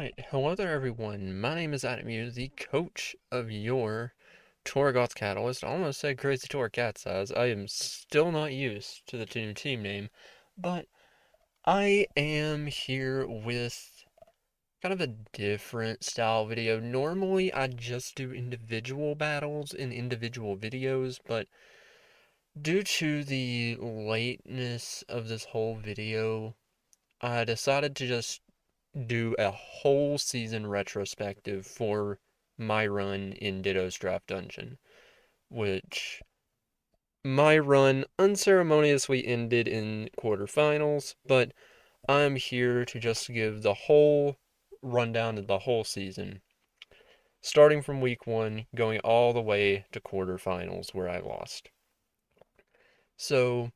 Alright, hello there everyone. My name is Adam, the coach of your Torigoth Catalyst. I almost said Crazy Tor Cat Size. I am still not used to the new team name, but I am here with kind of a different style video. Normally, I just do individual battles in individual videos, but due to the lateness of this whole video, I decided to just do a whole season retrospective for my run in Ditto's Draft Dungeon, which my run unceremoniously ended in quarterfinals, but I'm here to just give the whole rundown of the whole season, starting from week one, going all the way to quarterfinals where I lost. So,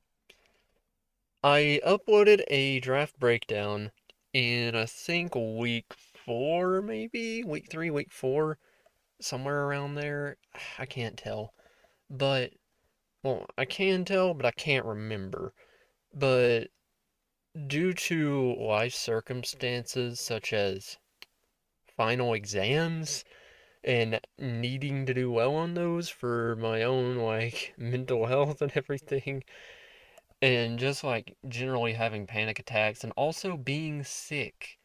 I uploaded a draft breakdown in, I think, week 4, maybe? Week 3, week 4? Somewhere around there. I can't tell. But, well, I can tell, but I can't remember. But due to life circumstances such as final exams and needing to do well on those for my own, mental health and everything, and just, generally having panic attacks and also being sick,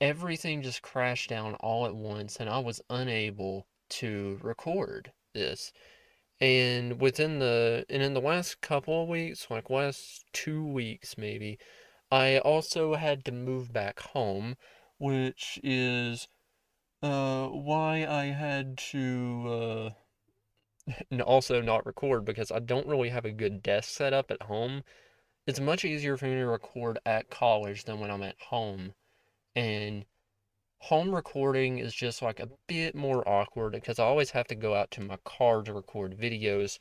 everything just crashed down all at once, and I was unable to record this. And in the last couple of weeks, like last 2 weeks maybe, I also had to move back home, which is why I had to also not record because I don't really have a good desk set up at home. It's much easier for me to record at college than when I'm at home. And home recording is just like a bit more awkward because I always have to go out to my car to record videos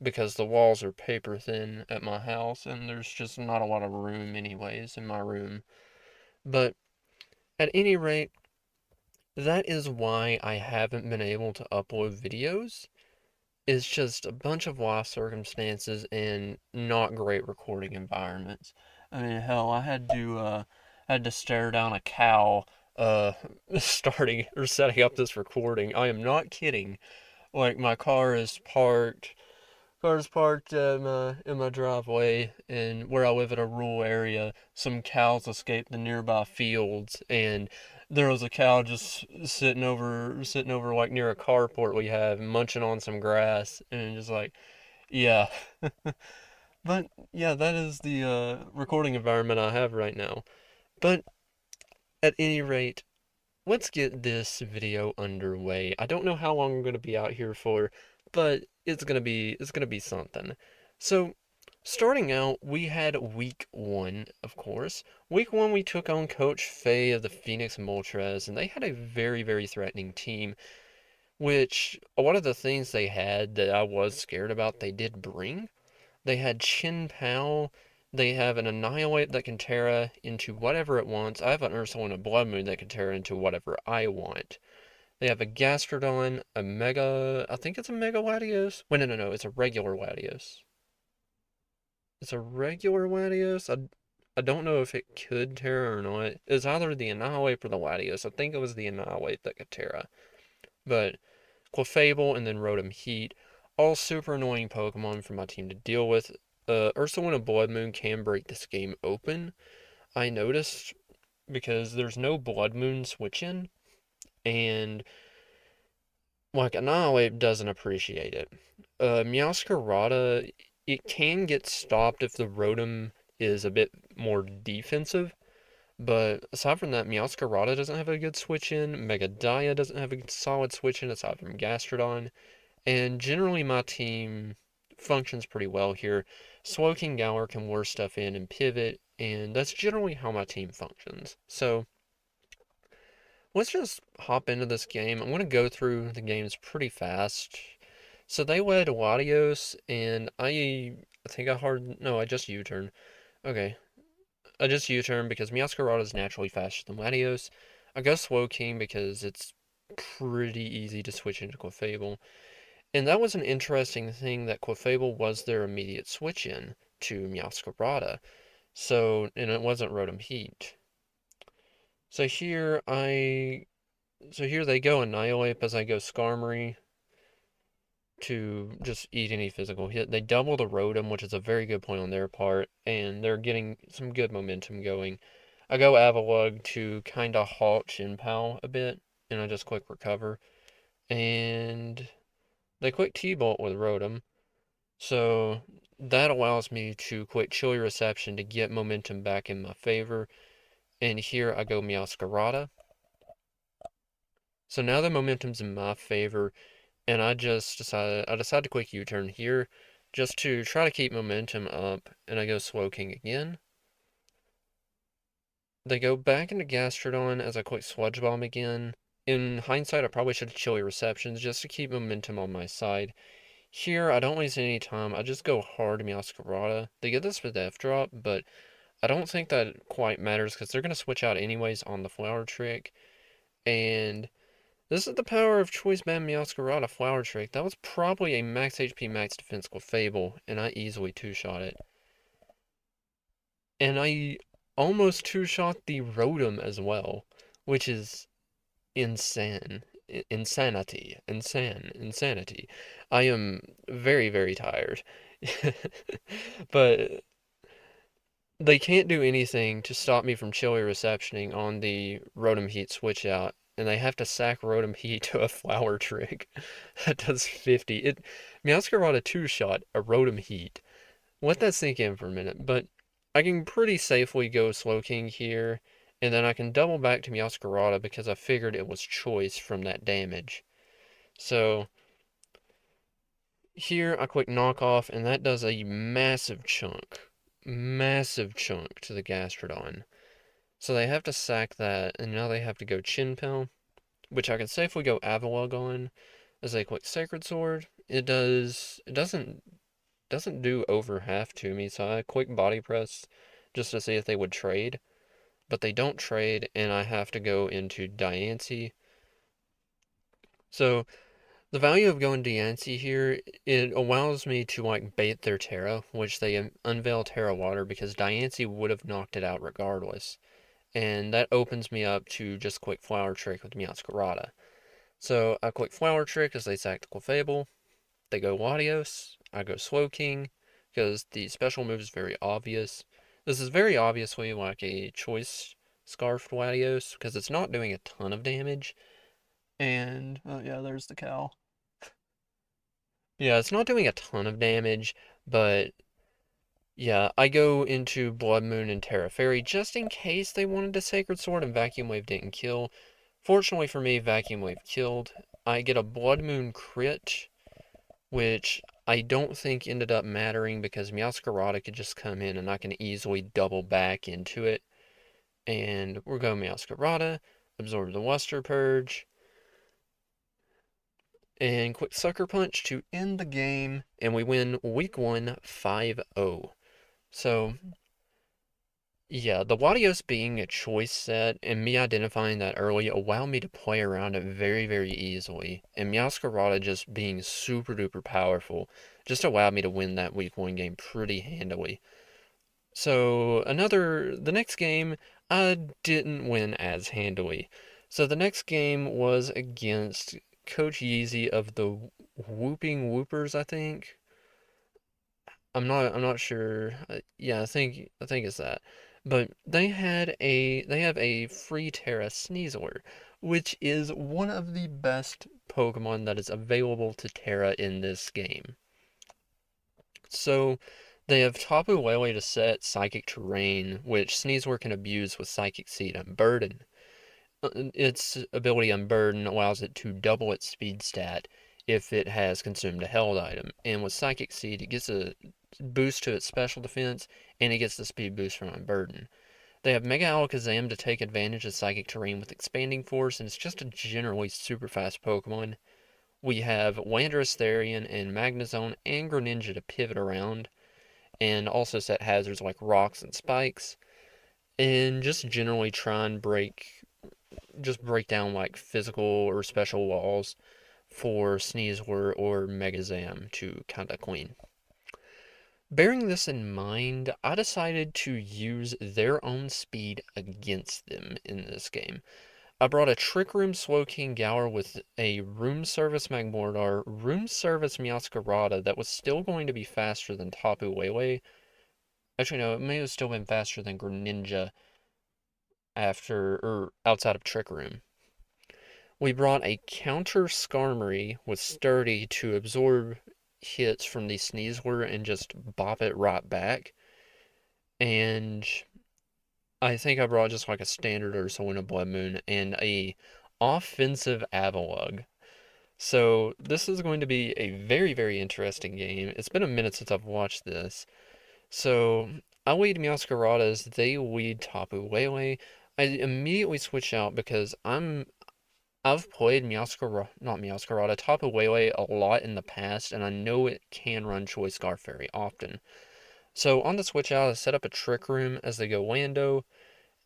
because the walls are paper thin at my house and there's just not a lot of room anyways in my room. But at any rate, that is why I haven't been able to upload videos. It's just a bunch of life circumstances and not great recording environments. I mean, hell, I had to stare down a cow uh starting or setting up this recording. I am not kidding. Like my car is parked in my driveway, and where I live in a rural area, some cows escaped the nearby fields, and there was a cow just sitting over like near a carport we have, munching on some grass, and just like, yeah. But yeah, that is the recording environment I have right now. But at any rate, let's get this video underway. I don't know how long I'm going to be out here for, but it's going to be something. So, starting out, we had week 1, of course. Week 1 we took on Coach Faye of the Phoenix Moltres, and they had a very, very threatening team, which a lot of the things they had that I was scared about, they did bring. They had Chin Pao. They have an Annihilate that can Terra into whatever it wants. I have an Ursul and a Blood Moon that can Terra into whatever I want. They have a Gastrodon, a Mega... I think it's a Mega Latios. Wait, no, no, no. It's a regular Latios. It's a regular Latios? I don't know if it could Terra or not. It's either the Annihilate or the Latios. I think it was the Annihilate that could Terra. But Clefable and then Rotom Heat. All super annoying Pokemon for my team to deal with. Ursul and a Blood Moon can break this game open. I noticed because there's no Blood Moon switch in, and like Annihilate doesn't appreciate it. Meowscarada, it can get stopped if the Rotom is a bit more defensive, but aside from that, Meowscarada doesn't have a good switch in, Megadaya doesn't have a solid switch in aside from Gastrodon, and generally my team functions pretty well here. Slowking Gower can lure stuff in and pivot, and that's generally how my team functions. So let's just hop into this game. I'm going to go through the games pretty fast. So they led Latios, and I think no, I just U-turn. Okay, I just U-turn because Meowscarada is naturally faster than Latios. I go Slowking because it's pretty easy to switch into Clefable. And that was an interesting thing that Clefable was their immediate switch in to Meowscarada. So, and it wasn't Rotom Heat. So here they go Annihilate as I go Skarmory to just eat any physical hit. They double the Rotom, which is a very good point on their part, and they're getting some good momentum going. I go Avalugg to kind of halt Shinpao a bit, and I just quick recover. And they quick T-Bolt with Rotom, so that allows me to quick Chilly Reception to get momentum back in my favor. And here I go Meowscarada. So now the momentum's in my favor, and I decide to quick U-turn here just to try to keep momentum up, and I go Slowking again. They go back into Gastrodon as I quick Sludge Bomb again. In hindsight, I probably should have Chilly Receptions just to keep momentum on my side. Here, I don't waste any time. I just go hard Meowscarada. They get this with F drop, but I don't think that quite matters because they're going to switch out anyways on the Flower Trick. And this is the power of Choice Band Meowscarada Flower Trick. That was probably a max HP, max defense Clefable, and I easily two-shot it. And I almost two-shot the Rotom as well, which is insane. Insanity. I am very, very tired. But they can't do anything to stop me from Chilly Receptioning on the Rotom Heat switch out, and they have to sack Rotom Heat to a Flower Trick that does 50. Meowscarada two-shot a Rotom Heat. Let that sink in for a minute, but I can pretty safely go Slowking here, and then I can double back to Meowscarada because I figured it was choice from that damage. So here I quick knock off, and that does a massive chunk to the Gastrodon. So they have to sack that, and now they have to go Chinpel, which I can safely go Avalugg on as a quick Sacred Sword. It doesn't do over half to me, so I quick Body Press just to see if they would trade. But they don't trade, and I have to go into Diancie. So the value of going Diancie here, it allows me to like bait their Terra, which they unveil Terra Water because Diancie would have knocked it out regardless. And that opens me up to just quick Flower Trick with Meowscarada. So I quick Flower Trick as they sack the Clefable. They go Latios. I go Slowking because the special move is very obvious. This is very obviously like a choice Scarfed Latios because it's not doing a ton of damage. And, oh yeah, there's the cow. Yeah, it's not doing a ton of damage, but yeah, I go into Blood Moon and Terra Fairy just in case they wanted a Sacred Sword and Vacuum Wave didn't kill. Fortunately for me, Vacuum Wave killed. I get a Blood Moon crit, which I don't think ended up mattering because Meowscarada could just come in and I can easily double back into it. And we're going Meowscarada, absorb the Luster Purge, and quick Sucker Punch to end the game, and we win week 1 5-0. So, yeah, the Latios being a choice set and me identifying that early allowed me to play around it very, very easily. And Meowscarada just being super duper powerful just allowed me to win that week 1 game pretty handily. So, the next game, I didn't win as handily. So, the next game was against Coach Yeezy of the Whooping Woopers, I think. I'm not sure. Yeah, I think it's that. But they have a free Terra Sneasler, which is one of the best Pokemon that is available to Terra in this game. So they have Tapu Lele to set Psychic Terrain, which Sneasler can abuse with Psychic Seed Unburden. Its ability Unburden allows it to double its speed stat if it has consumed a held item. And with Psychic Seed, it gets a boost to its special defense, and it gets the speed boost from Unburden. They have Mega Alakazam to take advantage of Psychic Terrain with Expanding Force, and it's just a generally super fast Pokemon. We have Landorus Therian and Magnezone and Greninja to pivot around, and also set hazards like rocks and spikes, and just generally try and break down like physical or special walls for Sneasler or Megazam to kind of clean. Bearing this in mind, I decided to use their own speed against them in this game. I brought a Trick Room Slowking Gower with a Room Service Magmortar, Room Service Meowscarada that was still going to be faster than Tapu Lele. Actually, no, it may have still been faster than Greninja after, or outside of Trick Room. We brought a counter Skarmory with Sturdy to absorb hits from the Sneasler and just bop it right back. And I think I brought just like a standard Ursaluna Blood Moon and a offensive Avalugg. So this is going to be a very, very interesting game. It's been a minute since I've watched this. So I lead Meowscaradas, they lead Tapu Lele. I immediately switch out because I've played not Meowscarada, Tapu Lele a lot in the past, and I know it can run Choice Scarf very often. So on the switch out, I set up a Trick Room as they go Lando,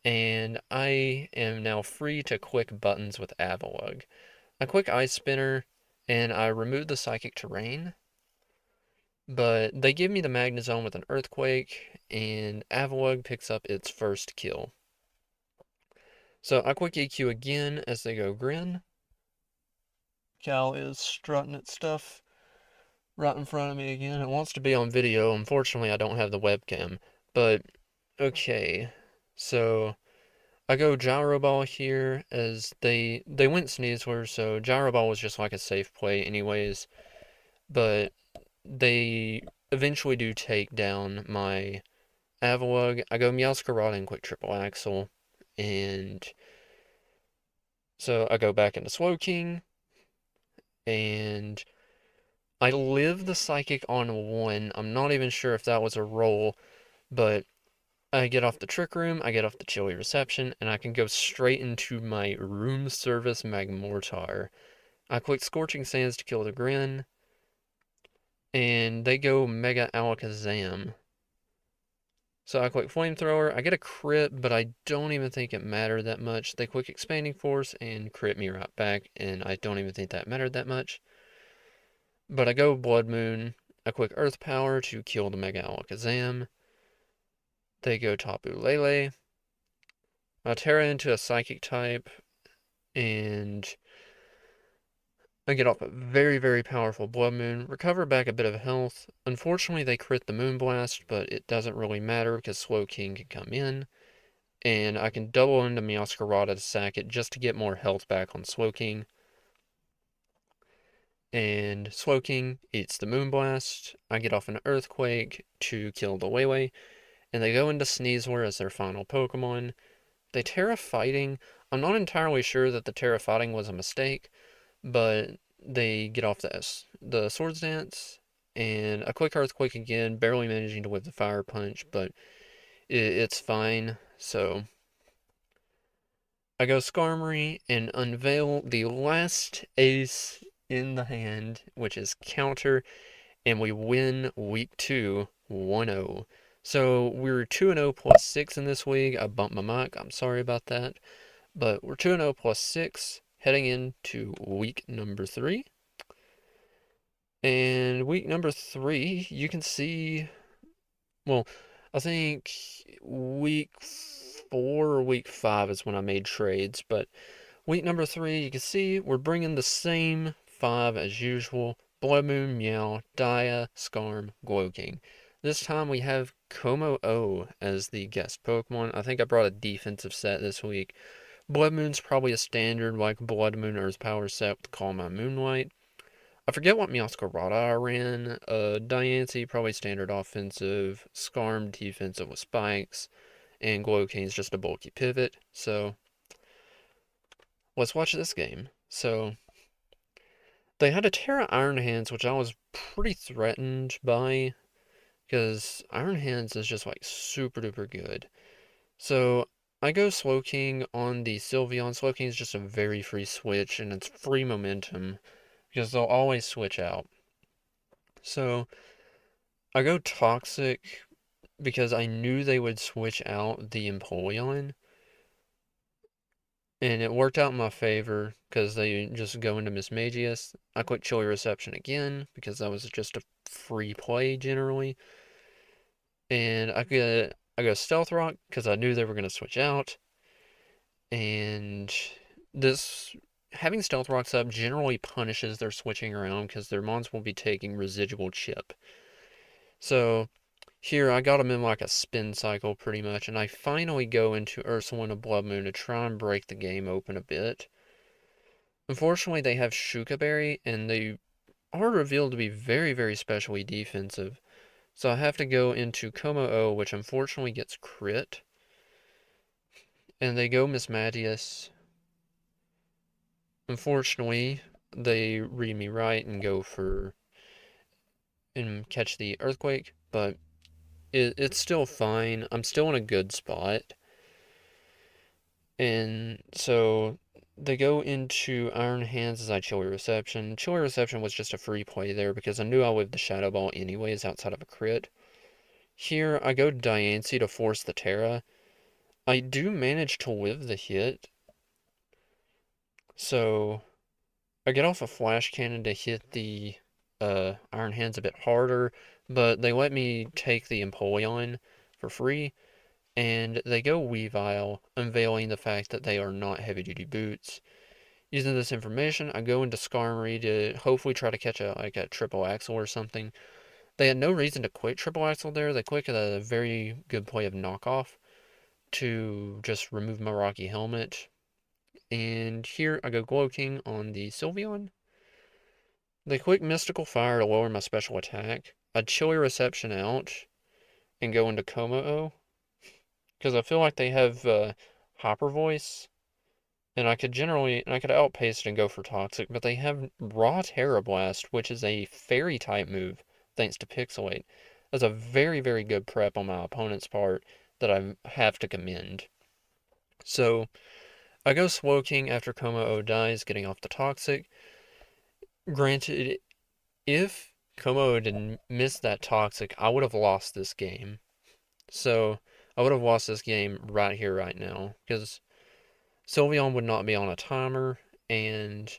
and I am now free to click buttons with Avalugg. I click Ice Spinner, and I remove the Psychic Terrain, but they give me the Magnezone with an Earthquake, and Avalugg picks up its first kill. So I quick EQ again as they go Grin. Cal is strutting its stuff right in front of me again. It wants to be on video. Unfortunately, I don't have the webcam. But, okay. So, I go Gyro Ball here as they went Sneasler, so Gyro Ball was just like a safe play anyways. But they eventually do take down my Avalugg. I go Meowscarada and quick triple axle. And so I go back into Slowking. And I live the Psychic on 1. I'm not even sure if that was a roll, but I get off the Trick Room, I get off the Chilly Reception, and I can go straight into my Room Service Magmortar. I click Scorching Sands to kill the Grin, and they go Mega Alakazam. So I click Flamethrower, I get a crit, but I don't even think it mattered that much. They click Expanding Force and crit me right back, and I don't even think that mattered that much. But I go Blood Moon, I click Earth Power to kill the Mega Alakazam. They go Tapu Lele. I Terra into a Psychic type, and I get off a very, very powerful Blood Moon, recover back a bit of health. Unfortunately, they crit the Moonblast, but it doesn't really matter because Slowking can come in. And I can double into Meowscarada to sack it just to get more health back on Slowking. And Slowking eats the Moonblast. I get off an Earthquake to kill the Lele. And they go into Sneasler as their final Pokemon. They Terra Fighting. I'm not entirely sure that the Terra Fighting was a mistake, but they get off the Swords Dance, and a quick Earthquake again, barely managing to whip the Fire Punch, but it's fine. So I go Skarmory and unveil the last ace in the hand, which is Counter, and we win week 2 1-0. So we're 2-0 plus 6 in this week. I bumped my mic. I'm sorry about that. But we're 2-0 plus 6 heading into week number 3. And week number 3, you can see, well, I think week 4 or week 5 is when I made trades. But week number 3, you can see we're bringing the same 5 as usual. Blood Moon, Meow, Dia, Skarm, Glowking. This time we have Como-O as the guest Pokemon. I think I brought a defensive set this week. Blood Moon's probably a standard like Blood Moon Earth Power set with Calm My Moonlight. I forget what Meowscarada I ran. Diancie, probably standard offensive. Skarm, defensive with spikes. And Glowking's just a bulky pivot. So, let's watch this game. So, they had a Terra Iron Hands, which I was pretty threatened by. Because Iron Hands is just like super duper good. So, I go Slowking on the Sylveon. Slowking is just a very free switch, and it's free momentum. Because they'll always switch out. So, I go Toxic because I knew they would switch out the Empoleon. And it worked out in my favor because they just go into Mismagius. I click Chilly Reception again because that was just a free play generally. And I go Stealth Rock because I knew they were going to switch out. And this having Stealth Rocks up generally punishes their switching around because their mons will be taking residual chip. So here I got them in like a spin cycle pretty much, and I finally go into Ursulina Blood Moon to try and break the game open a bit. Unfortunately, they have Shuka Berry, and they are revealed to be very, very specially defensive. So I have to go into Como-O, which unfortunately gets crit. And they go Mismagius. Unfortunately, they read me right and go for and catch the Earthquake, but it's still fine. I'm still in a good spot. And so they go into Iron Hands as I Chilly Reception. Chilly Reception was just a free play there because I knew I lived the Shadow Ball anyways outside of a crit. Here I go Diancie to force the Terra. I do manage to live the hit, so I get off a Flash Cannon to hit the Iron Hands a bit harder, but they let me take the Empoleon for free, and they go Weavile, unveiling the fact that they are not heavy-duty boots. Using this information, I go into Skarmory to hopefully try to catch a triple axle or something. They had no reason to quit triple axle there. They quit a very good play of knockoff to just remove my Rocky Helmet. And here I go Glow King on the Sylveon. They quick Mystical Fire to lower my special attack. I Chilly Reception out and go into Como-O because I feel like they have Hopper Voice, and I could outpace it and go for Toxic, but they have Raw Terra Blast, which is a Fairy type move thanks to Pixelate. That's a very, very good prep on my opponent's part that I have to commend. So I go Slowking after Como-O dies, getting off the Toxic. Granted, if Como didn't miss that Toxic, I would have lost this game. So I would have lost this game right here, right now, because Sylveon would not be on a timer, and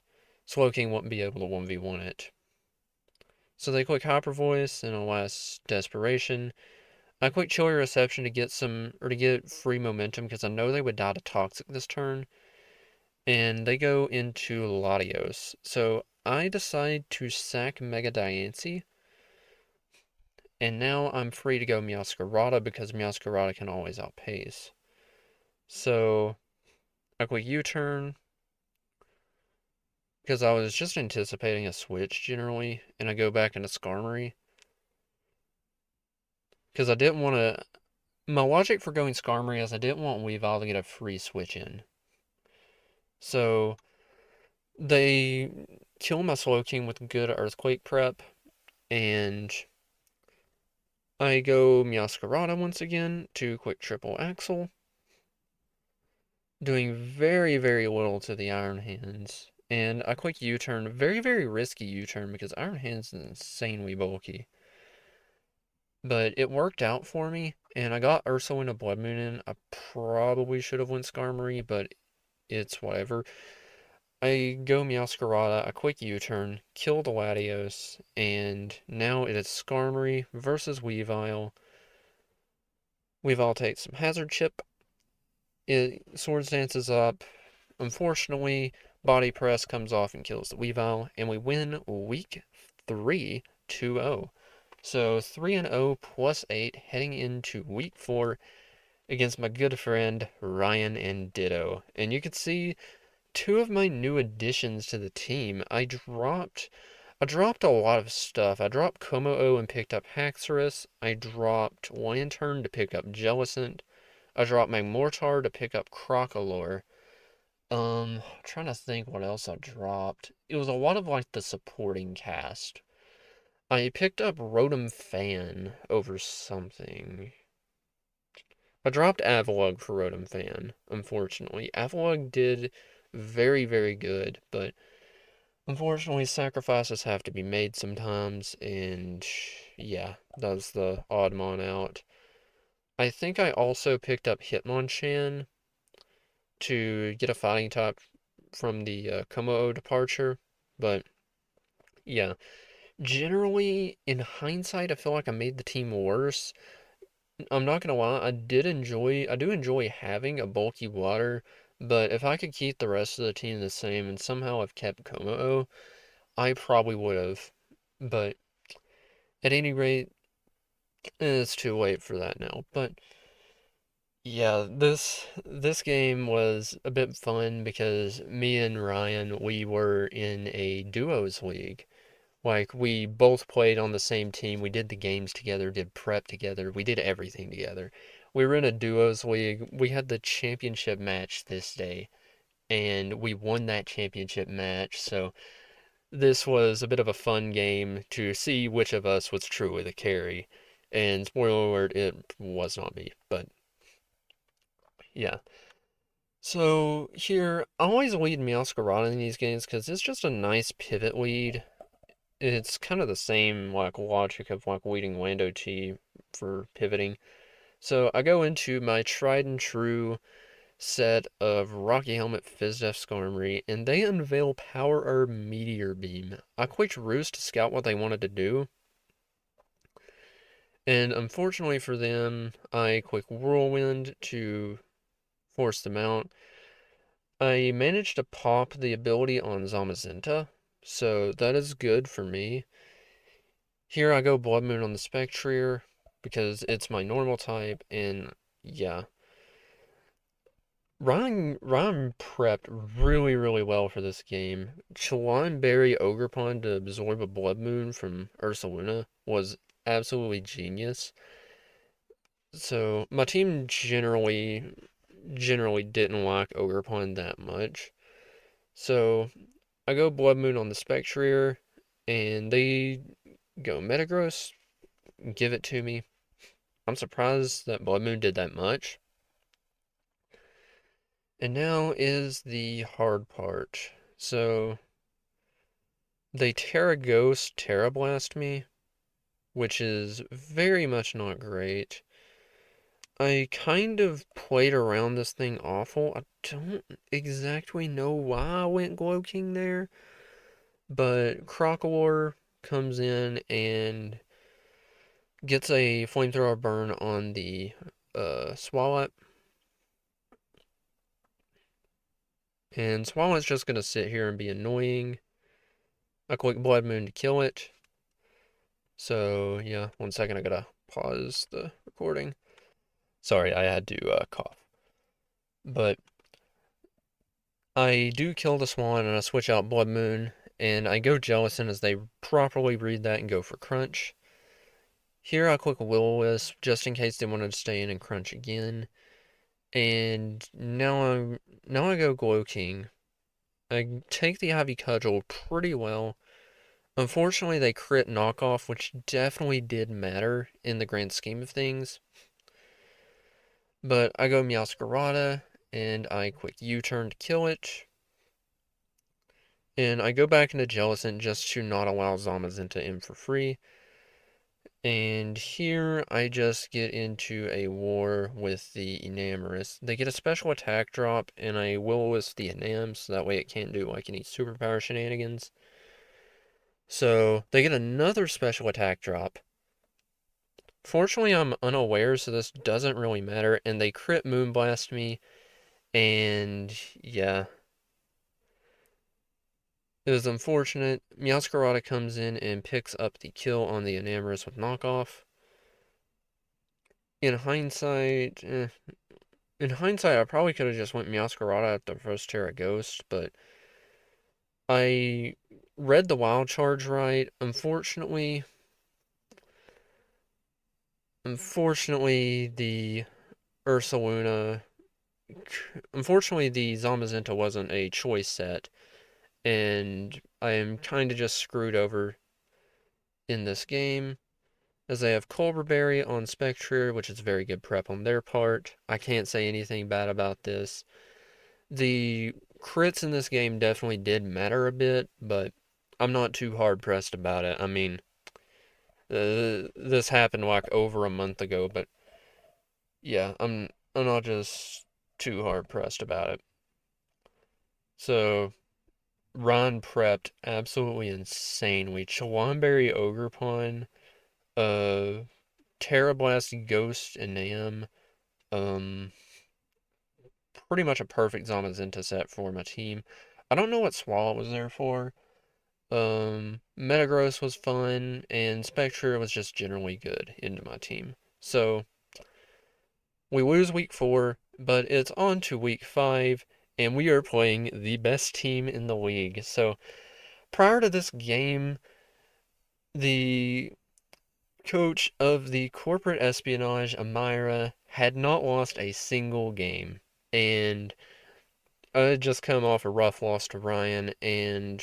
Slowking wouldn't be able to 1v1 it. So they click Hyper Voice in a last desperation. I click Chilly Reception to get free momentum because I know they would die to Toxic this turn. And they go into Latios. So I decide to sack Mega Diancie. And now I'm free to go Meowscarada because Meowscarada can always outpace. So I click U-turn because I was just anticipating a switch generally. And I go back into Skarmory. Because I didn't want to... My logic for going Skarmory is I didn't want Weavile to get a free switch in. So they kill my Slowking with good Earthquake prep. And I go Meowscarada once again to quick triple axle, doing very, very little to the Iron Hands. And I quick U-turn, very, very risky U-turn because Iron Hands is insanely bulky. But it worked out for me, and I got Ursulina Blood Moon in. I probably should have went Skarmory, but it's whatever. I go Meowscarada, a quick U-turn, kill the Latios, and now it is Skarmory versus Weavile. Weavile takes some Hazard Chip. Swords dances up. Unfortunately, Body Press comes off and kills the Weavile, and we win week 3 2-0. So 3-0 plus 8 heading into week 4 against my good friend Ryan and Ditto. And you can see two of my new additions to the team. I dropped a lot of stuff. I dropped Como-O and picked up Haxorus. I dropped Lantern to pick up Jellicent. I dropped Magmortar to pick up Crocalor. Trying to think what else I dropped. It was a lot of like the supporting cast. I picked up Rotom Fan over something. I dropped Avalugg for Rotom Fan, unfortunately. Avalugg did very, very good, but unfortunately sacrifices have to be made sometimes, and yeah, that's the odd mon out. I think I also picked up Hitmonchan to get a fighting type from the Como departure, but yeah. Generally, in hindsight, I feel like I made the team worse. I'm not gonna lie, I do enjoy having a bulky water, but if I could keep the rest of the team the same and somehow have kept Komo, I probably would have. But at any rate, it's too late for that now. But yeah, this game was a bit fun because me and Ryan, we were in a duos league. Like, we both played on the same team. We did the games together, did prep together. We did everything together. We were in a duos league. We had the championship match this day, and we won that championship match. So this was a bit of a fun game to see which of us was truly the carry. And spoiler alert, it was not me. But yeah. So here, I always lead Meowscarada in these games because it's just a nice pivot lead. It's kind of the same like logic of like leading Lando T for pivoting. So I go into my tried and true set of Rocky Helmet Fizdef Skarmory, and they unveil Power Herb Meteor Beam. I clicked Roost to scout what they wanted to do, and unfortunately for them, I click Whirlwind to force them out. I managed to pop the ability on Zamazenta, so that is good for me. Here I go Blood Moon on the Spectrier because it's my normal type, and yeah. Ryan prepped really, really well for this game. Chilan Berry Ogerpon to absorb a Blood Moon from Ursaluna was absolutely genius. So my team generally didn't like Ogerpon that much. So I go Blood Moon on the Spectrier, and they go Metagross, give it to me. I'm surprised that Blood Moon did that much. And now is the hard part. So they Terra Ghost Terra Blast me, which is very much not great. I kind of played around this thing awful. I don't exactly know why I went Glow King there, but Crocalor comes in and gets a flamethrower burn on the Swalot. And Swalot's just gonna sit here and be annoying. I click Blood Moon to kill it. So yeah, 1 second, I gotta pause the recording. Sorry, I had to cough. But I do kill the Swan and I switch out Blood Moon and I go Jellicent as they properly read that and go for Crunch. Here I click Will-O-Wisp just in case they wanted to stay in and crunch again. And now I go Glow King. I take the Ivy Cudgel pretty well. Unfortunately, they crit knockoff, which definitely did matter in the grand scheme of things. But I go Meowscarada, and I quick U-turn to kill it. And I go back into Jellicent just to not allow Zamazenta in for free. And here I just get into a war with the Enamorous. They get a special attack drop, and I Will-O-Wisp the Enam, so that way it can't do like any superpower shenanigans. So they get another special attack drop. Fortunately, I'm unaware, so this doesn't really matter, and they crit Moonblast me, and yeah. It was unfortunate. Meowscarada comes in and picks up the kill on the Enamorous with knockoff. In hindsight, I probably could have just went Meowscarada at the first Terra Ghost, but I read the wild charge right. Unfortunately, the Ursaluna, unfortunately, the Zamazenta wasn't a choice set, and I am kind of just screwed over in this game. As they have Culver Berry on Spectrier, which is very good prep on their part. I can't say anything bad about this. The crits in this game definitely did matter a bit, but I'm not too hard pressed about it. I mean, this happened like over a month ago, but yeah, I'm not just too hard pressed about it. So Ron prepped absolutely insanely. Chawamberry Ogerpon, uh, Terra Blast, Ghost, and Nam. Um, Pretty much a perfect Zamazenta set for my team. I don't know what Swallow was there for. Metagross was fun, and Spectre was just generally good into my team. So, we lose week 4, but it's on to week 5, and we are playing the best team in the league. So, prior to this game, the coach of the corporate espionage, Amira, had not lost a single game. And I had just come off a rough loss to Ryan, and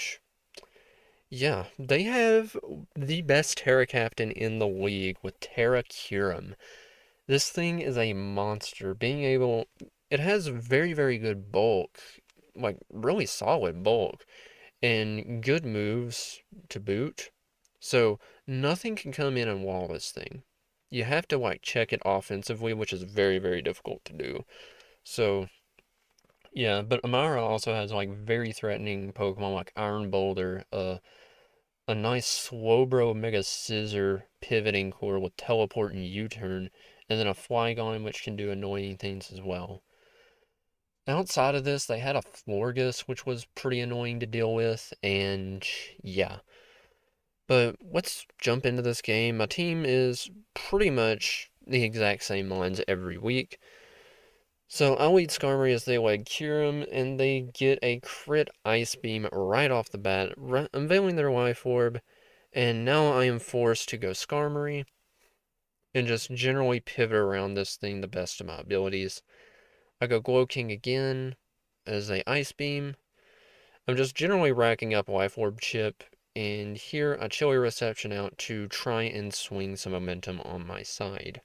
yeah, they have the best Terra captain in the league with Terra Curum. This thing is a monster. It has very, very good bulk, like really solid bulk, and good moves to boot. So nothing can come in and wall this thing. You have to like check it offensively, which is very, very difficult to do. So yeah, but Amara also has like very threatening Pokemon like Iron Boulder, a nice Slowbro Mega Scissor pivoting core with teleport and U-turn, and then a Flygon which can do annoying things as well. Outside of this, they had a Florges which was pretty annoying to deal with, and yeah. But let's jump into this game. My team is pretty much the exact same lines every week. So I'll lead Skarmory as they lead Kyurem, and they get a crit Ice Beam right off the bat, unveiling their Life Orb, and now I am forced to go Skarmory, and just generally pivot around this thing the best of my abilities. I go Glow King again as a Ice Beam. I'm just generally racking up Life Orb chip, and here I Chilly Reception out to try and swing some momentum on my side.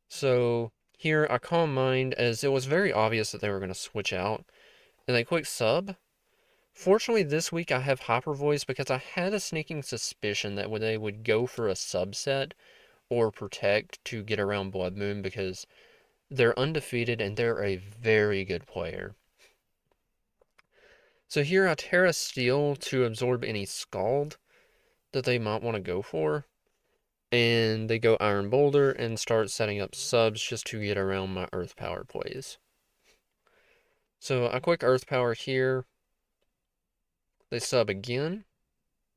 So here I Calm Mind as it was very obvious that they were going to switch out, and they quick sub. Fortunately, this week I have Hyper Voice because I had a sneaking suspicion that they would go for a subset or Protect to get around Blood Moon because they're undefeated and they're a very good player. So here I Terra Steel to absorb any Scald that they might want to go for. And they go Iron Boulder and start setting up subs just to get around my Earth Power plays. So I quick Earth Power here. They sub again.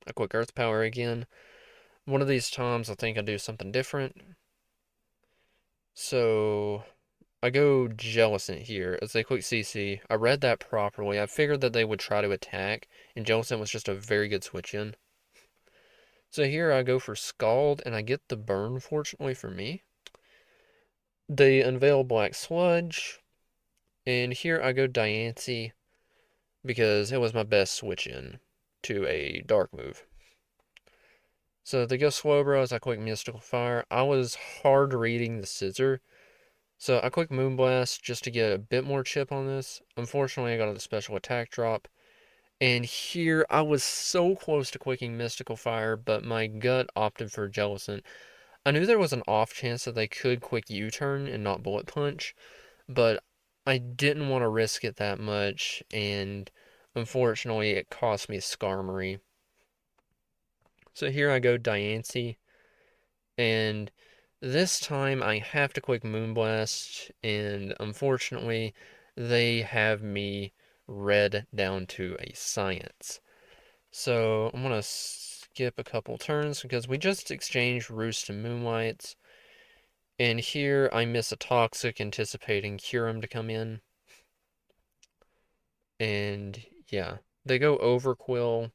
I quick Earth Power again. One of these times I think I do something different. So I go Jellicent here as they quick CC. I read that properly. I figured that they would try to attack, and Jellicent was just a very good switch in. So here I go for Scald, and I get the burn, fortunately for me. They unveil Black Sludge, and here I go Diancie, because it was my best switch in to a Dark move. So they go Slowbro as I quick Mystical Fire. I was hard reading the Scissor, so I quick Moonblast just to get a bit more chip on this. Unfortunately, I got a special attack drop. And here, I was so close to quicking Mystical Fire, but my gut opted for Jellicent. I knew there was an off chance that they could quick U-turn and not Bullet Punch, but I didn't want to risk it that much, and unfortunately, it cost me Skarmory. So here I go Diancie, and this time I have to quick Moonblast, and unfortunately, they have me red down to a science. So I'm going to skip a couple turns because we just exchanged Roost and Moonlights. And here I miss a Toxic, anticipating Kyurem to come in. And yeah, they go Overquill,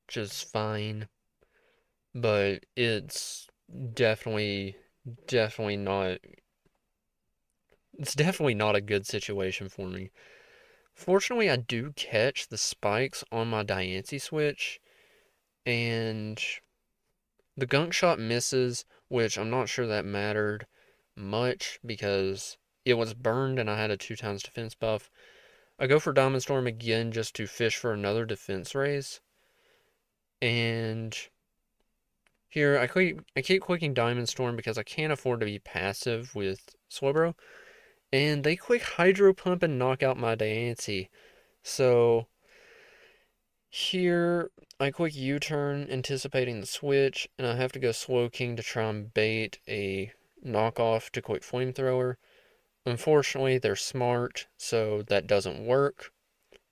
which is fine. But it's definitely, definitely not. It's definitely not a good situation for me. Fortunately, I do catch the spikes on my Diancie switch, and the Gunk Shot misses, which I'm not sure that mattered much because it was burned and I had a 2x defense buff. I go for Diamond Storm again just to fish for another defense raise. And here I keep clicking Diamond Storm because I can't afford to be passive with Slowbro. And they quick Hydro Pump and knock out my Diancie. So Here, I quick U-turn, anticipating the switch, and I have to go Slow King to try and bait a knockoff to quick Flamethrower. Unfortunately, they're smart, so that doesn't work,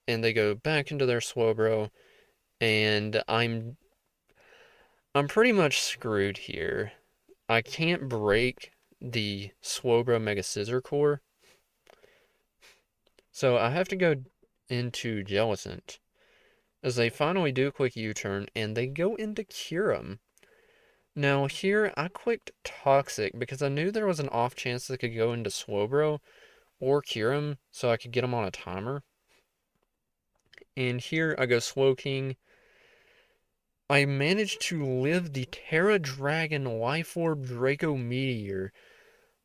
and they go back into their Slowbro, and I'm pretty much screwed here. I can't break the Slowbro Mega Scissor Core, so I have to go into Jellicent. As they finally do a quick U-turn, and they go into Kyurem. Now here, I clicked Toxic because I knew there was an off chance they could go into Slowbro or Kyurem, so I could get them on a timer. And here I go Slow King. I managed to live the Terra Dragon Life Orb Draco Meteor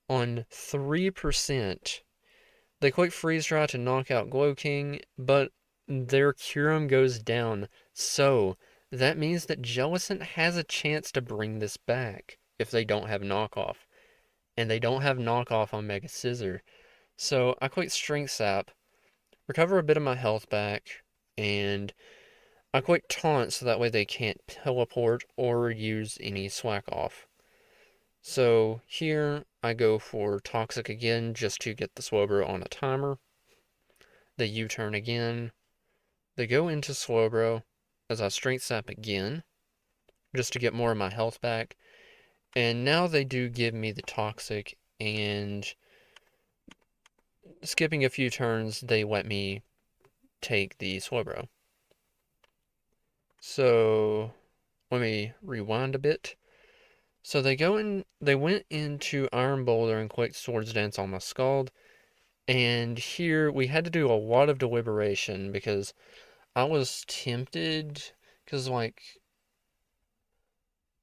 on 3%. They quick Freeze Dry to knock out Glow King, but their Kyurem goes down. So that means that Jellicent has a chance to bring this back if they don't have knockoff. And they don't have knockoff on Mega Scissor. So I quick Strength Sap, recover a bit of my health back, and I quick Taunt so that way they can't teleport or use any Slack off. So here I go for Toxic again just to get the Slowbro on a timer. They U-turn again. They go into Slowbro as I Strength Sap again just to get more of my health back. And now they do give me the Toxic, and skipping a few turns, they let me take the Slowbro. So let me rewind a bit. So they went into Iron Boulder and quick Swords Dance on my Scald. And here we had to do a lot of deliberation because I was tempted, because like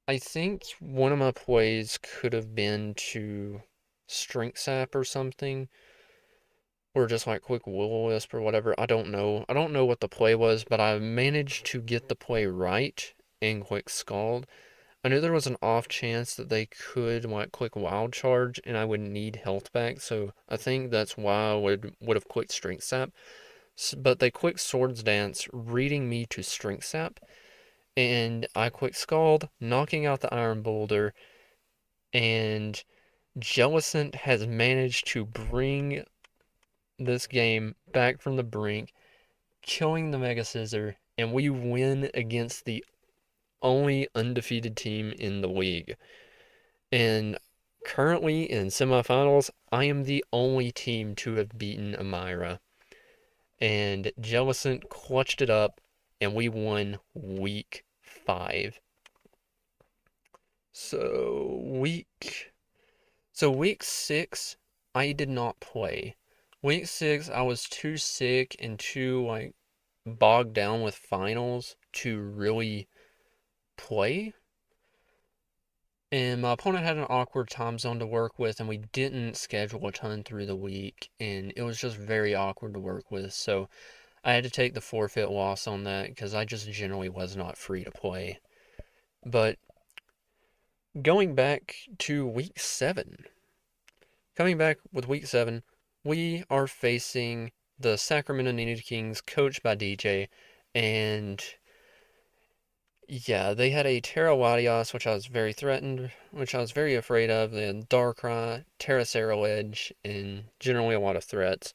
I think one of my plays could have been to Strength Sap or something, or just like quick Will-O-Wisp or whatever. I don't know. I don't know what the play was, but I managed to get the play right and quick Scald. I knew there was an off chance that they could like quick Wild Charge and I would need health back, so I think that's why I would have quick Strength Sap. But they quick Swords Dance, reading me to Strength Sap, and I quick Scald, knocking out the Iron Boulder, and Jellicent has managed to bring this game back from the brink, killing the Mega Scissor, and we win against the only undefeated team in the league. And currently in semifinals, I am the only team to have beaten Amira. And Jellicent clutched it up, and we won week 5. So week 6, I did not play. Week 6, I was too sick and too like bogged down with finals to really play. And my opponent had an awkward time zone to work with, and we didn't schedule a ton through the week, and it was just very awkward to work with. So I had to take the forfeit loss on that because I just generally was not free to play. But going back to week 7, coming back with week 7, we are facing the Sacramento Nidokings, coached by DJ, and yeah, they had a Terra Latios, which I was very afraid of. They had Darkrai, Terra Edge, and generally a lot of threats.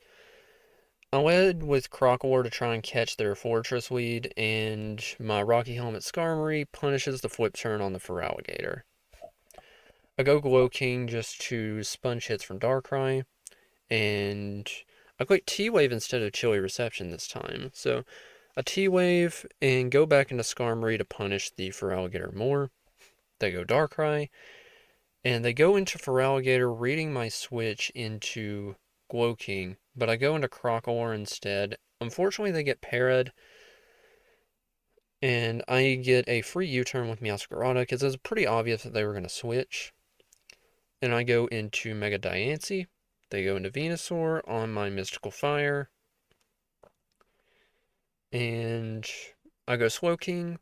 I led with Crocodile to try and catch their Fortress lead, and my Rocky Helmet Skarmory punishes the flip turn on the Feraligatr. I go Glow King just to sponge hits from Darkrai, and I click T-Wave instead of Chilly Reception this time. So a T-Wave and go back into Skarmory to punish the Feraligatr more. They go Darkrai, and they go into Feraligatr, reading my switch into Glow King, but I go into Crocodile instead. Unfortunately, they get parried, and I get a free U-turn with Meowscarada because it was pretty obvious that they were going to switch. And I go into Mega Diancie. They go into Venusaur on my Mystical Fire. And I go Slow King.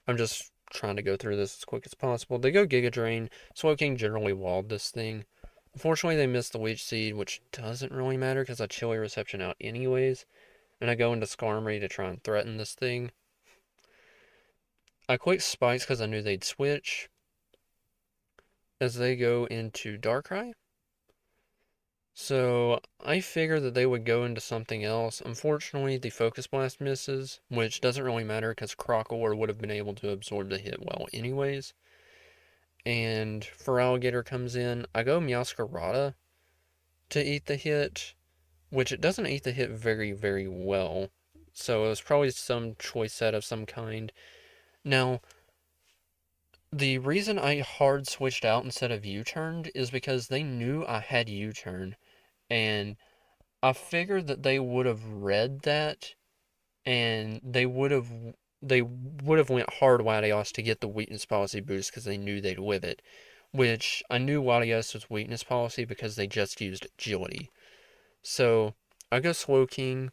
I'm just trying to go through this as quick as possible. They go Giga Drain. Slow King generally walled this thing. Unfortunately, they missed the Leech Seed, which doesn't really matter because I Chilly Reception out anyways. and I go into Skarmory to try and threaten this thing. I quick Spikes because I knew they'd switch as they go into Darkrai. So I figured that they would go into something else. Unfortunately, the Focus Blast misses, which doesn't really matter because Crocodile would have been able to absorb the hit well anyways. And Feraligatr comes in. I go Meowscarada to eat the hit, which it doesn't eat the hit very, very well. So it was probably some choice set of some kind. Now, the reason I hard switched out instead of U-turned is because they knew I had U-turn, and I figured that they would have read that, and they would have went hard Latios to get the weakness policy boost because they knew they'd whip it, which I knew Latios was weakness policy because they just used agility. So I go Slowking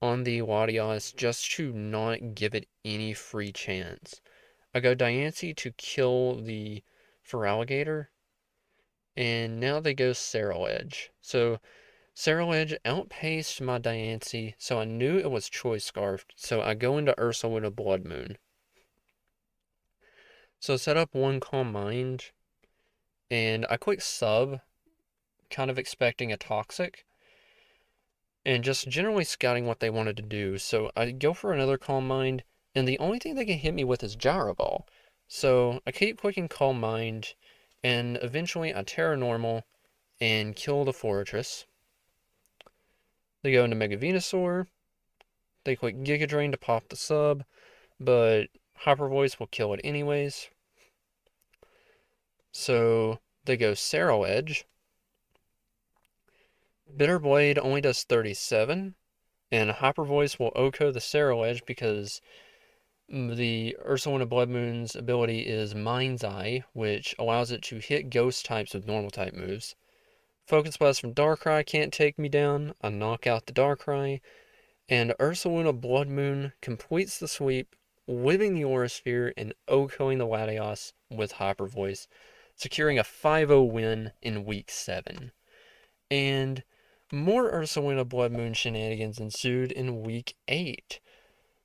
on the Latios just to not give it any free chance. I go Diancie to kill the Feraligatr, and now they go Edge. So Edge outpaced my Diancie, so I knew it was Choice Scarfed, so I go into Ursa with a Blood Moon. So set up one Calm Mind, and I quick sub, kind of expecting a Toxic, and just generally scouting what they wanted to do. So I go for another Calm Mind, and the only thing they can hit me with is Gyro Ball. So I keep clicking Calm Mind, and eventually I Terra Normal and kill the Fortress. They go into Mega Venusaur. They click Giga Drain to pop the sub, but Hyper Voice will kill it anyways. So they go Edge. Bitter Blade only does 37, and Hyper Voice will OHKO the Edge because the Ursaluna Blood Moon's ability is Mind's Eye, which allows it to hit ghost types with normal type moves. Focus Blast from Darkrai can't take me down. I knock out the Darkrai, and Ursaluna Blood Moon completes the sweep, whipping the Aura Sphere and OHKOing the Latios with Hyper Voice, securing a 5-0 win in Week 7. And more Ursaluna Blood Moon shenanigans ensued in Week 8.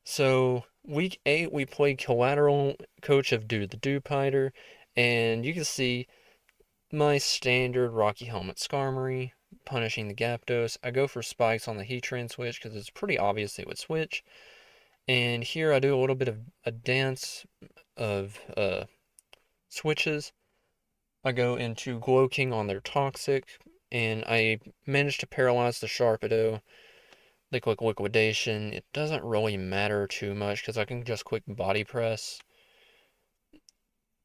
So, Week 8, we played Collateral, Coach of the Dewpider, and you can see my standard Rocky Helmet Skarmory, punishing the Gyarados. I go for Spikes on the Heatran switch because it's pretty obvious they would switch. And here I do a little bit of a dance of switches. I go into Glow-King on their Toxic, and I manage to paralyze the Sharpedo. They click Liquidation. It doesn't really matter too much because I can just quick Body Press.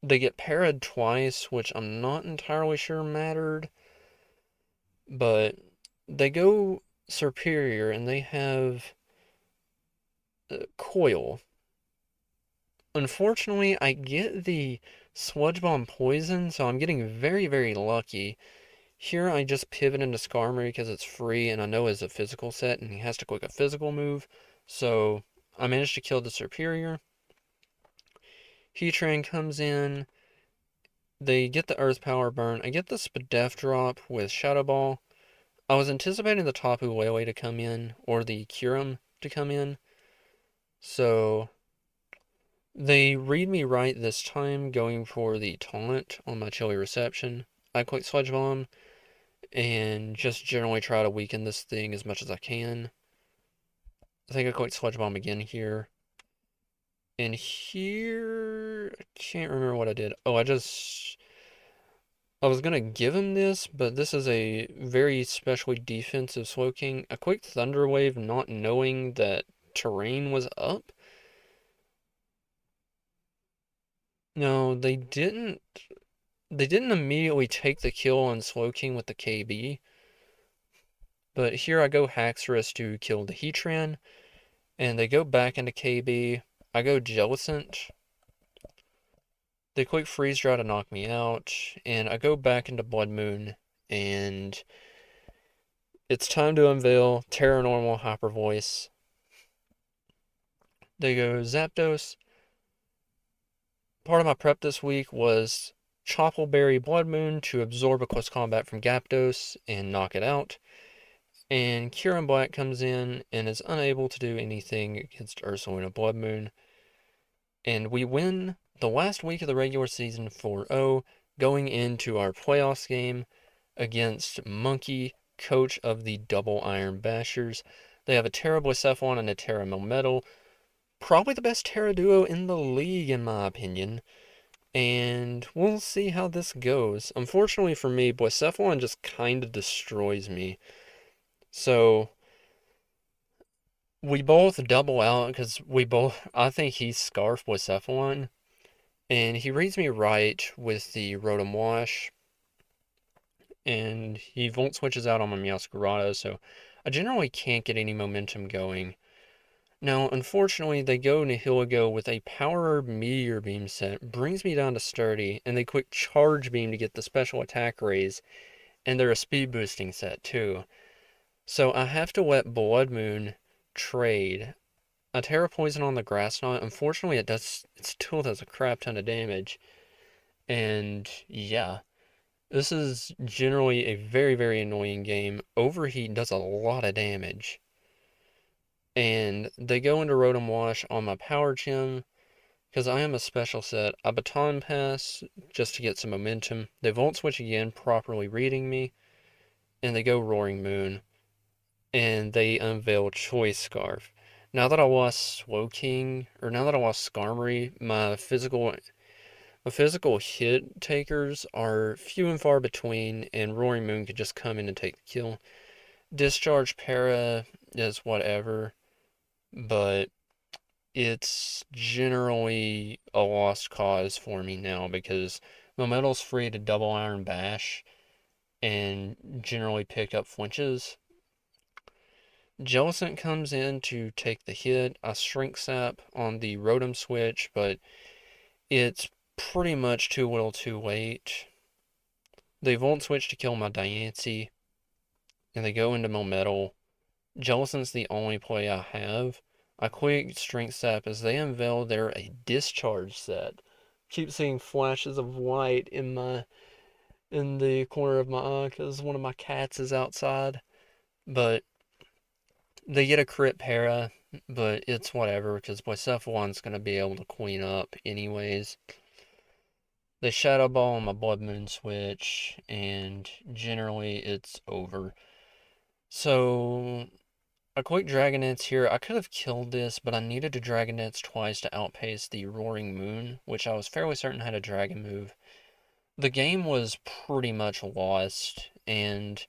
They get parried twice, which I'm not entirely sure mattered. But they go Superior, and they have Coil. Unfortunately, I get the Sludge Bomb Poison, so I'm getting very, very lucky. Here I just pivot into Skarmory because it's free, and I know it's a physical set, and he has to click a physical move. So I managed to kill the Superior. Heatran comes in. They get the Earth Power Burn. I get the Spadef drop with Shadow Ball. I was anticipating the Tapu Lele to come in, or the Kyurem to come in. So they read me right this time, going for the Taunt on my Chilly Reception. I click Sludge Bomb, and just generally try to weaken this thing as much as I can. I think I click Sludge Bomb again here. And here, I can't remember what I did. Oh, I was gonna give him this, but this is a very specially defensive Slowking. A quick Thunder Wave, not knowing that terrain was up. No, they didn't. They didn't immediately take the kill on Slowking with the KB. But here I go Haxorus to kill the Heatran, and they go back into KB. I go Jellicent. They quick Freeze Dry to knock me out, and I go back into Blood Moon, and it's time to unveil Terra Normal Hyper Voice. They go Zapdos. Part of my prep this week was Choppleberry Blood Moon to absorb a close combat from Gyarados and knock it out. And Kieran Black comes in and is unable to do anything against Ursulina Blood Moon. And we win the last week of the regular season 4-0, going into our playoffs game against Monkey, coach of the Double Iron Bashers. They have a Terra Blacephalon and a Terra Melmetal. Probably the best Terra duo in the league, in my opinion. And we'll see how this goes. Unfortunately for me, Blacephalon just kind of destroys me. So we both double out because I think he's Scarf Blacephalon. And he reads me right with the Rotom Wash. And he Volt switches out on my Meowscarada, so I generally can't get any momentum going. Now, unfortunately, they go Nihilego with a Power Herb Meteor Beam set, brings me down to Sturdy, and they quick Charge Beam to get the special attack raise, and they're a speed boosting set too. So I have to let Blood Moon trade. A Terra Poison on the Grass Knot, unfortunately it still does a crap ton of damage. And yeah, this is generally a very, very annoying game. Overheat does a lot of damage. And they go into Rotom Wash on my Power Gem. Because I am a special set. I Baton Pass just to get some momentum. They Volt Switch again, properly reading me. And they go Roaring Moon. And they unveil Choice Scarf. Now that I lost Slowking, or now that I lost Skarmory, my physical hit takers are few and far between, and Roaring Moon could just come in and take the kill. Discharge Para is whatever, but it's generally a lost cause for me now because Melmetal's free to double Iron Bash and generally pick up flinches. Jellicent comes in to take the hit. I Shrink Sap on the Rotom switch, but it's pretty much too little too late. They Volt Switch to kill my Diancie, and they go into Melmetal. Jellicent's the only play I have. I quick Strength Sap as they unveil their a Discharge set. Keep seeing flashes of light in the corner of my eye because one of my cats is outside. But they get a crit para, but it's whatever because Blacephalon's going to be able to clean up anyways. They Shadow Ball on my Blood Moon switch, and generally it's over. So, a quick Dragonets here. I could have killed this, but I needed to Dragonets twice to outpace the Roaring Moon, which I was fairly certain had a Dragon move. The game was pretty much lost, and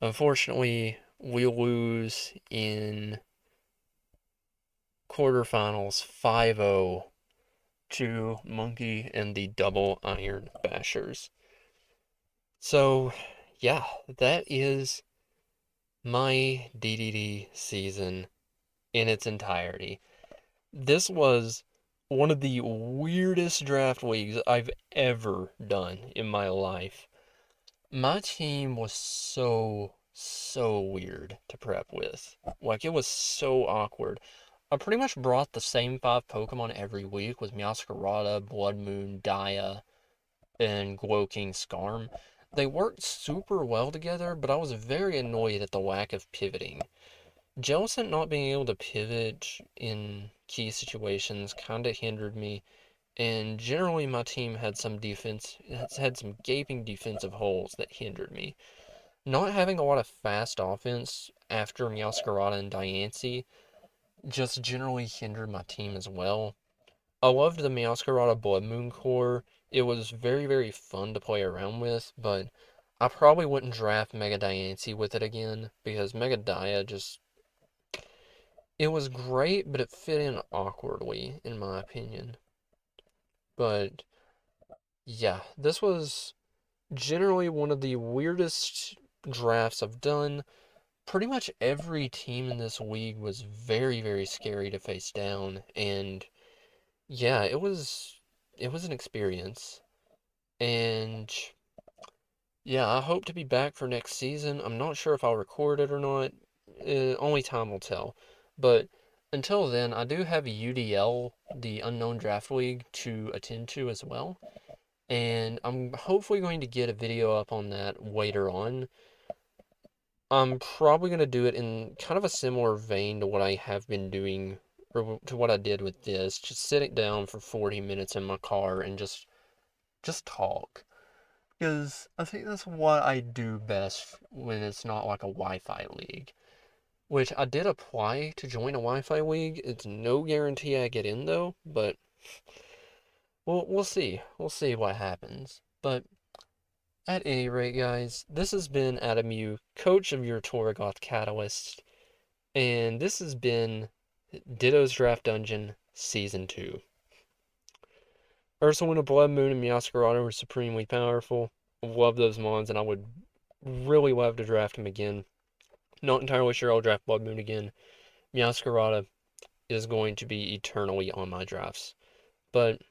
unfortunately, we lose in quarterfinals 5-0 to Monkey and the Double Iron Bashers. So, yeah, that is my DDD season in its entirety. This was one of the weirdest draft leagues I've ever done in my life. My team was so weird to prep with. Like, it was so awkward. I pretty much brought the same 5 Pokemon every week with Meowscarada, Blood Moon, Dia, and Glow-King Skarm. They worked super well together, but I was very annoyed at the lack of pivoting. Jellicent not being able to pivot in key situations kind of hindered me, and generally my team had some gaping defensive holes that hindered me. Not having a lot of fast offense after Meowscarada and Diancie just generally hindered my team as well. I loved the Meowscarada Blood Moon core. It was very, very fun to play around with, but I probably wouldn't draft Mega Diancie with it again because Mega Dia just. It was great, but it fit in awkwardly, in my opinion. But yeah, this was generally one of the weirdest drafts I've done. Pretty much every team in this league was very, very scary to face down, and yeah, it was an experience. And yeah, I hope to be back for next season. I'm not sure if I'll record it or not. Only time will tell. But until then, I do have a UDL, the Unknown Draft League, to attend to as well. And I'm hopefully going to get a video up on that later on. I'm probably going to do it in kind of a similar vein to what I have been doing, or to what I did with this. Just sitting down for 40 minutes in my car and just talk. Because I think that's what I do best when it's not like a Wi-Fi league. Which I did apply to join a Wi-Fi league. It's no guarantee I get in though, but we'll see. We'll see what happens. But at any rate, guys, this has been Adam Yu, coach of your Torigoth Catalyst, and this has been Ditto's Draft Dungeon Season 2. Ursula, Blood Moon, and Meowscarada were supremely powerful. Love those mons, and I would really love to draft them again. Not entirely sure I'll draft Blood Moon again. Meowscarada is going to be eternally on my drafts. But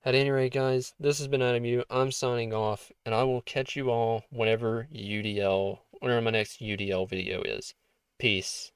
at any rate, guys, this has been Adam Yu. I'm signing off, and I will catch you all whenever my next UDL video is. Peace.